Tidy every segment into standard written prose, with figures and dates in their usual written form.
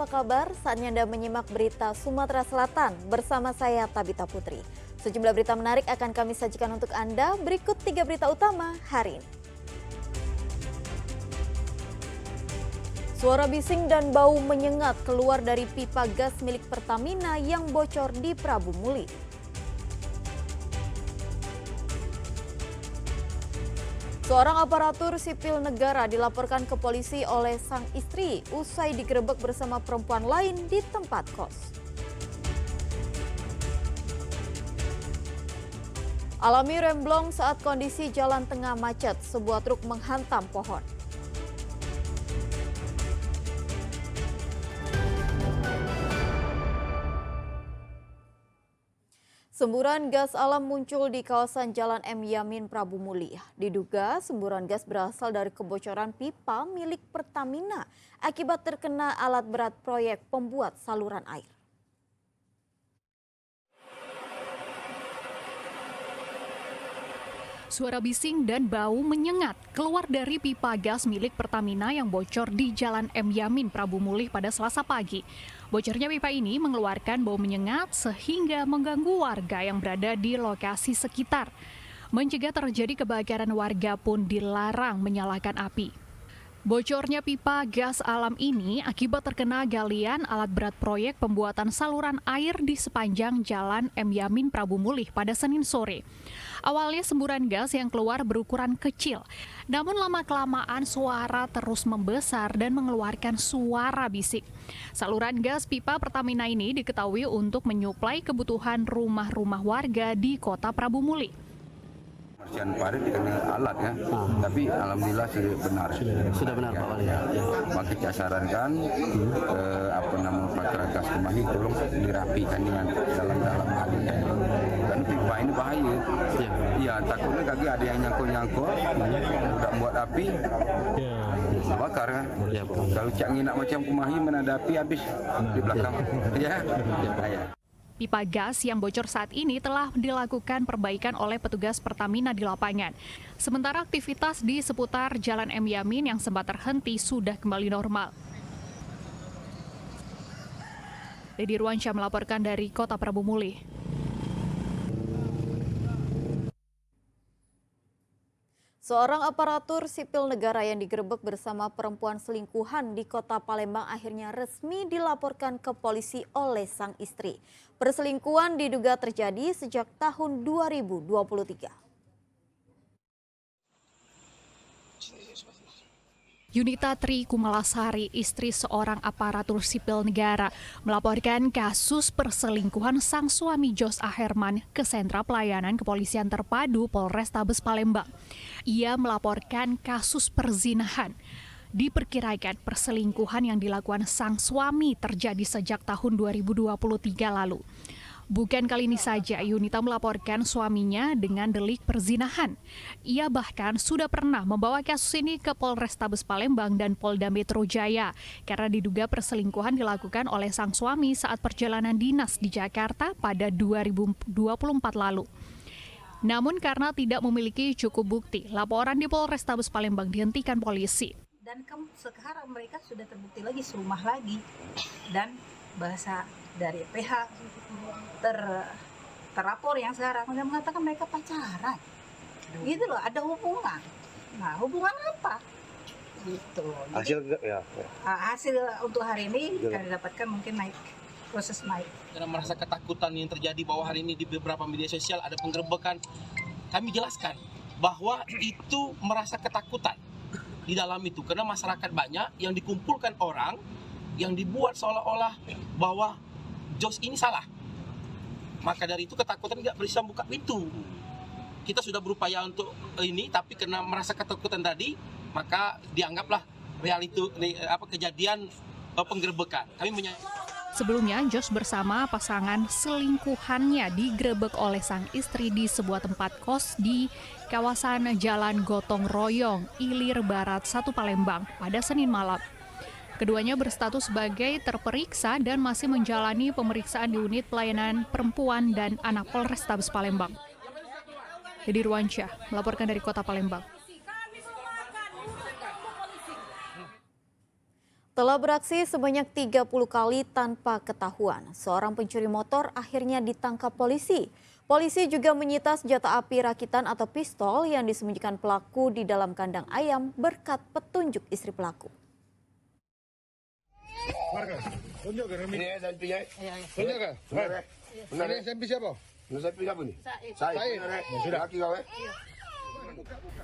apa kabar? Saatnya Anda menyimak berita Sumatera Selatan bersama saya Tabita Putri. Sejumlah berita menarik akan kami sajikan untuk Anda. Berikut 3 berita utama hari ini. Suara bising dan bau menyengat keluar dari pipa gas milik Pertamina yang bocor di Prabu Muli. Seorang aparatur sipil negara dilaporkan ke polisi oleh sang istri usai digerebek bersama perempuan lain di tempat kos. Alami remblong saat kondisi jalan tengah macet, sebuah truk menghantam pohon. Semburan gas alam muncul di kawasan Jalan M. Yamin, Prabu Muli. Diduga semburan gas berasal dari kebocoran pipa milik Pertamina akibat terkena alat berat proyek pembuat saluran air. Suara bising dan bau menyengat keluar dari pipa gas milik Pertamina yang bocor di Jalan M. Yamin, Prabu Muli pada Selasa pagi. Bocornya pipa ini mengeluarkan bau menyengat sehingga mengganggu warga yang berada di lokasi sekitar. Mencegah terjadi kebakaran, warga pun dilarang menyalakan api. Bocornya pipa gas alam ini akibat terkena galian alat berat proyek pembuatan saluran air di sepanjang Jalan M. Yamin, Prabu Muli pada Senin sore. Awalnya semburan gas yang keluar berukuran kecil, namun lama-kelamaan suara terus membesar dan mengeluarkan suara bising. Saluran gas pipa Pertamina ini diketahui untuk menyuplai kebutuhan rumah-rumah warga di kota Prabu Muli. Persian parit kena alat ya, tapi alhamdulillah benar. Sudah benar Pak Wali. Ya. Maka saya sarankan Patra Gas Cimahi tolong dirapikan dengan dalam-dalam hal ini. Dan pipa ini bahaya. Iya, takutnya kaki ada yang nyangkut-nyangkut, udah buat api, bakar kan. Ya, kalau cak nginak macam Cimahi mana ada api habis di belakang. Ya. Pipa gas yang bocor saat ini telah dilakukan perbaikan oleh petugas Pertamina di lapangan. Sementara aktivitas di seputar Jalan M. Yamin yang sempat terhenti sudah kembali normal. Dedi Ruansyah melaporkan dari Kota Prabu Muli. Seorang aparatur sipil negara yang digerebek bersama perempuan selingkuhan di Kota Palembang akhirnya resmi dilaporkan ke polisi oleh sang istri. Perselingkuhan diduga terjadi sejak tahun 2023. Yunita Tri Kumalasari, istri seorang aparatur sipil negara, melaporkan kasus perselingkuhan sang suami Jos A. Herman ke Sentra Pelayanan Kepolisian Terpadu Polrestabes Palembang. Ia melaporkan kasus perzinahan. Diperkirakan perselingkuhan yang dilakukan sang suami terjadi sejak tahun 2023 lalu. Bukan kali ini saja Yunita melaporkan suaminya dengan delik perzinahan. Ia bahkan sudah pernah membawa kasus ini ke Polrestabes Palembang dan Polda Metro Jaya karena diduga perselingkuhan dilakukan oleh sang suami saat perjalanan dinas di Jakarta pada 2024 lalu. Namun karena tidak memiliki cukup bukti, laporan di Polrestabes Palembang dihentikan polisi. Dan sekarang mereka sudah terbukti lagi serumah lagi, dan bahasa dari PH terlapor yang sekarang udah mengatakan mereka pacaran. Gitu loh, ada hubungan. Nah, hubungan apa? Gitu. Hasil ya. Hasil untuk hari ini kami dapatkan mungkin proses naik. Karena merasa ketakutan yang terjadi bahwa hari ini di beberapa media sosial ada penggerebekan, kami jelaskan bahwa itu merasa ketakutan di dalam itu karena masyarakat banyak yang dikumpulkan orang yang dibuat seolah-olah bahwa Jos ini salah. Maka dari itu ketakutan tidak bisa buka pintu. Kita sudah berupaya untuk ini, tapi karena merasa ketakutan tadi, maka dianggaplah kejadian penggerebekan. Sebelumnya, Jos bersama pasangan selingkuhannya digerebek oleh sang istri di sebuah tempat kos di kawasan Jalan Gotong Royong, Ilir Barat 1 Palembang pada Senin malam. Keduanya berstatus sebagai terperiksa dan masih menjalani pemeriksaan di unit pelayanan perempuan dan anak Polrestabes Palembang. Dedi Ruansyah melaporkan dari Kota Palembang. Telah beraksi sebanyak 30 kali tanpa ketahuan, seorang pencuri motor akhirnya ditangkap polisi. Polisi juga menyita senjata api rakitan atau pistol yang disembunyikan pelaku di dalam kandang ayam berkat petunjuk istri pelaku. Ini SMP ya? Benar kan? Benar. Ini SMP siapa? SMP siapa nih? Saya. Sudah. Laki kau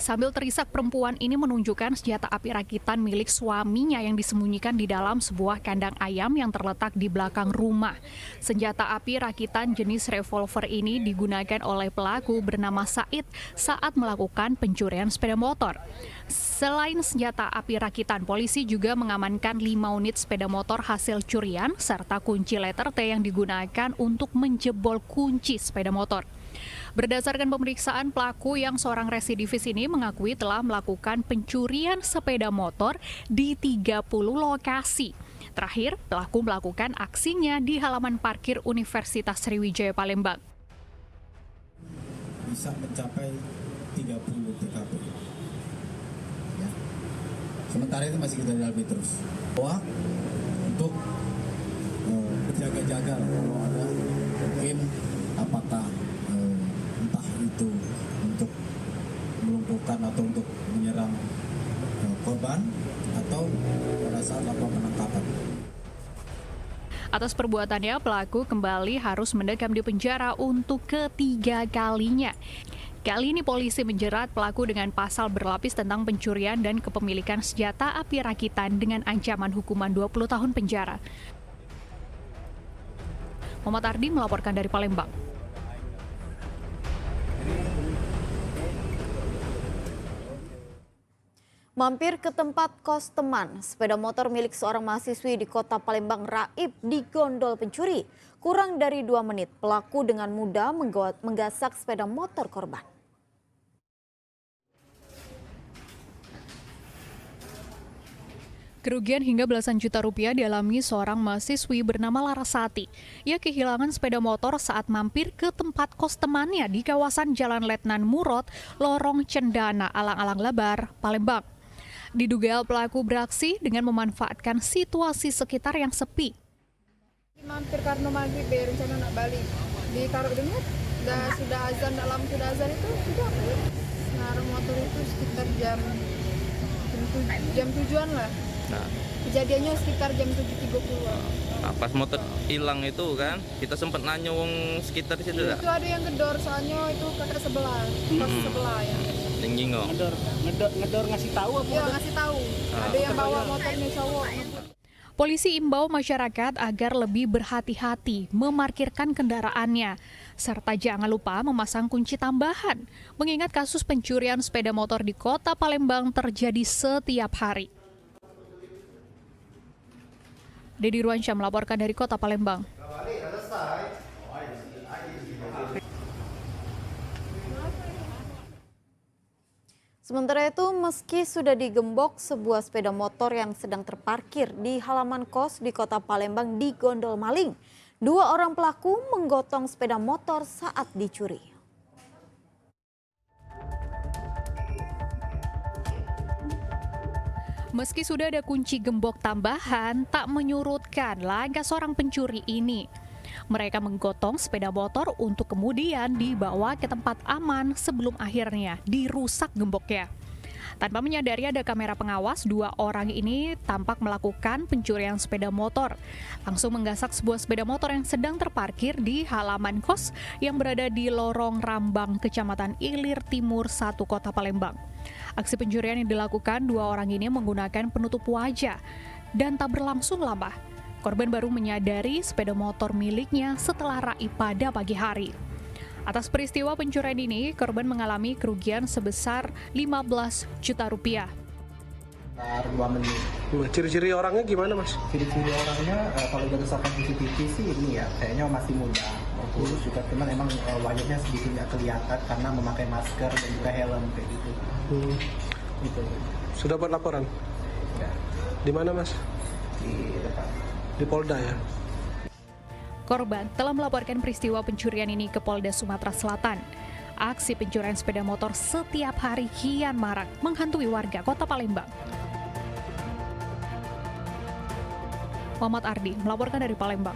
Sambil terisak, perempuan ini menunjukkan senjata api rakitan milik suaminya yang disembunyikan di dalam sebuah kandang ayam yang terletak di belakang rumah. Senjata api rakitan jenis revolver ini digunakan oleh pelaku bernama Said saat melakukan pencurian sepeda motor. Selain senjata api rakitan, polisi juga mengamankan 5 unit sepeda motor hasil curian serta kunci letter T yang digunakan untuk menjebol kunci sepeda motor. Berdasarkan pemeriksaan, pelaku yang seorang residivis ini mengakui telah melakukan pencurian sepeda motor di 30 lokasi. Terakhir, pelaku melakukan aksinya di halaman parkir Universitas Sriwijaya Palembang. Bisa mencapai 30 TKP. Ya. Sementara itu masih kita dalami terus. Bahwa untuk berjaga-jaga kalau ada mungkin apakah entah itu untuk melumpuhkan atau untuk menyerang korban atau pada saat lakukan penangkapan. Atas perbuatannya, pelaku kembali harus mendekam di penjara untuk ketiga kalinya. Kali ini polisi menjerat pelaku dengan pasal berlapis tentang pencurian dan kepemilikan senjata api rakitan dengan ancaman hukuman 20 tahun penjara. Muhammad Ardi melaporkan dari Palembang. Mampir ke tempat kos teman, sepeda motor milik seorang mahasiswi di kota Palembang raib digondol pencuri. Kurang dari 2 menit, pelaku dengan mudah menggasak sepeda motor korban. Kerugian hingga belasan juta rupiah dialami seorang mahasiswi bernama Larasati. Ia kehilangan sepeda motor saat mampir ke tempat kos temannya di kawasan Jalan Letnan Murad, Lorong Cendana, Alang-Alang Lebar, Palembang. Diduga pelaku beraksi dengan memanfaatkan situasi sekitar yang sepi. Mampir karena maghrib rencana nak balik. Di Karuk Demit, sudah azan, dalam sudah azan itu sudah naruh motor itu sekitar jam 7-an lah. Nah, kejadiannya sekitar jam 7.30. nah, pas motor hilang itu kan, kita sempat nanya wong sekitar situ Itu ada yang gedor, soalnya itu kakak sebelah, kos sebelah ya. Tinggi nggak? Ngedor ngasih tahu apa? Iya ngasih tahu. Ada yang bawa motornya cowok. Polisi imbau masyarakat agar lebih berhati-hati memarkirkan kendaraannya, serta jangan lupa memasang kunci tambahan, mengingat kasus pencurian sepeda motor di kota Palembang terjadi setiap hari. Dedi Ruansyah melaporkan dari kota Palembang. Sementara itu, meski sudah digembok, sebuah sepeda motor yang sedang terparkir di halaman kos di kota Palembang digondol maling. 2 orang pelaku menggotong sepeda motor saat dicuri. Meski sudah ada kunci gembok tambahan, tak menyurutkan langkah seorang pencuri ini. Mereka menggotong sepeda motor untuk kemudian dibawa ke tempat aman sebelum akhirnya dirusak gemboknya. Tanpa menyadari ada kamera pengawas, 2 orang ini tampak melakukan pencurian sepeda motor. Langsung menggasak sebuah sepeda motor yang sedang terparkir di halaman kos yang berada di Lorong Rambang, Kecamatan Ilir Timur 1, Kota Palembang. Aksi pencurian yang dilakukan 2 orang ini menggunakan penutup wajah dan tak berlangsung lama. Korban baru menyadari sepeda motor miliknya setelah raib pada pagi hari. Atas peristiwa pencurian ini, korban mengalami kerugian sebesar 15 juta rupiah. 2 menit. Ciri-ciri orangnya gimana, Mas? Ciri-ciri orangnya kalau berdasarkan CCTV sih ini ya, kayaknya masih muda. Kurus juga, cuman emang wajahnya sedikit nggak kelihatan karena memakai masker dan juga helm kayak gitu. Gitu. Sudah buat laporan? Ya. Di mana, Mas? Di depan. Di Polda ya? Korban telah melaporkan peristiwa pencurian ini ke Polda Sumatera Selatan. Aksi pencurian sepeda motor setiap hari kian marak menghantui warga kota Palembang. Muhammad Ardi melaporkan dari Palembang.